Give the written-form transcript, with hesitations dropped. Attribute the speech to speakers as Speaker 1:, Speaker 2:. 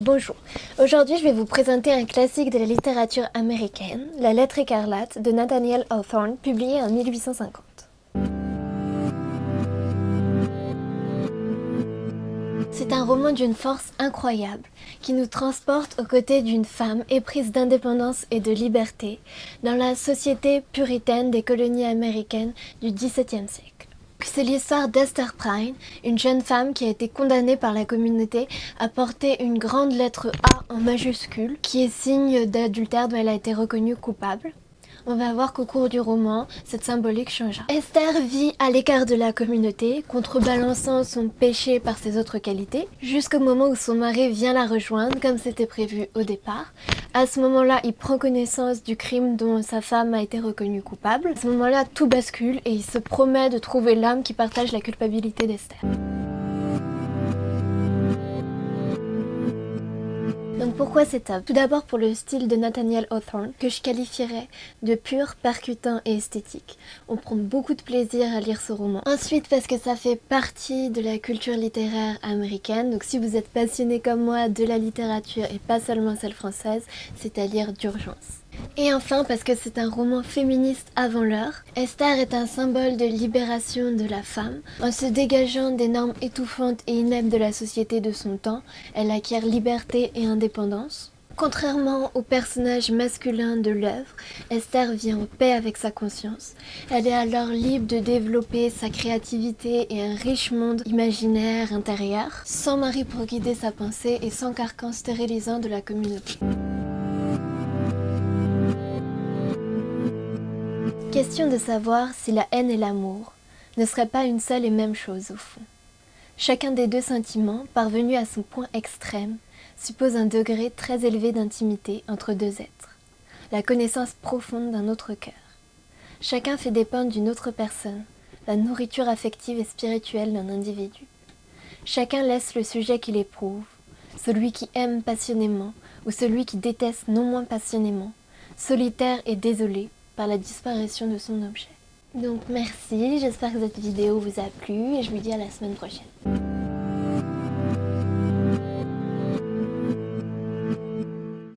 Speaker 1: Bonjour, aujourd'hui je vais vous présenter un classique de la littérature américaine, La lettre écarlate de Nathaniel Hawthorne, publié en 1850. C'est un roman d'une force incroyable, qui nous transporte aux côtés d'une femme éprise d'indépendance et de liberté dans la société puritaine des colonies américaines du XVIIe siècle. C'est l'histoire d'Esther Prynne, une jeune femme qui a été condamnée par la communauté à porter une grande lettre A en majuscule, qui est signe d'adultère dont elle a été reconnue coupable. On va voir qu'au cours du roman, cette symbolique changera. Esther vit à l'écart de la communauté, contrebalançant son péché par ses autres qualités, jusqu'au moment où son mari vient la rejoindre, comme c'était prévu au départ. À ce moment-là, il prend connaissance du crime dont sa femme a été reconnue coupable. À ce moment-là, tout bascule et il se promet de trouver l'homme qui partage la culpabilité d'Esther. Donc pourquoi cette œuvre? Tout d'abord pour le style de Nathaniel Hawthorne, que je qualifierais de pur, percutant et esthétique. On prend beaucoup de plaisir à lire ce roman. Ensuite parce que ça fait partie de la culture littéraire américaine, donc si vous êtes passionné comme moi de la littérature et pas seulement celle française, c'est à lire d'urgence. Et enfin parce que c'est un roman féministe avant l'heure. Esther est un symbole de libération de la femme. En se dégageant des normes étouffantes et ineptes de la société de son temps, elle acquiert liberté et indépendance. Contrairement au personnage masculin de l'œuvre, Esther vit en paix avec sa conscience. Elle est alors libre de développer sa créativité et un riche monde imaginaire intérieur, sans mari pour guider sa pensée et sans carcan stérilisant de la communauté. Question de savoir si la haine et l'amour ne seraient pas une seule et même chose au fond. Chacun des deux sentiments, parvenu à son point extrême, suppose un degré très élevé d'intimité entre deux êtres, la connaissance profonde d'un autre cœur. Chacun fait dépendre d'une autre personne, la nourriture affective et spirituelle d'un individu. Chacun laisse le sujet qu'il éprouve, celui qui aime passionnément ou celui qui déteste non moins passionnément, solitaire et désolé, par la disparition de son objet. Donc merci, j'espère que cette vidéo vous a plu et je vous dis à la semaine prochaine.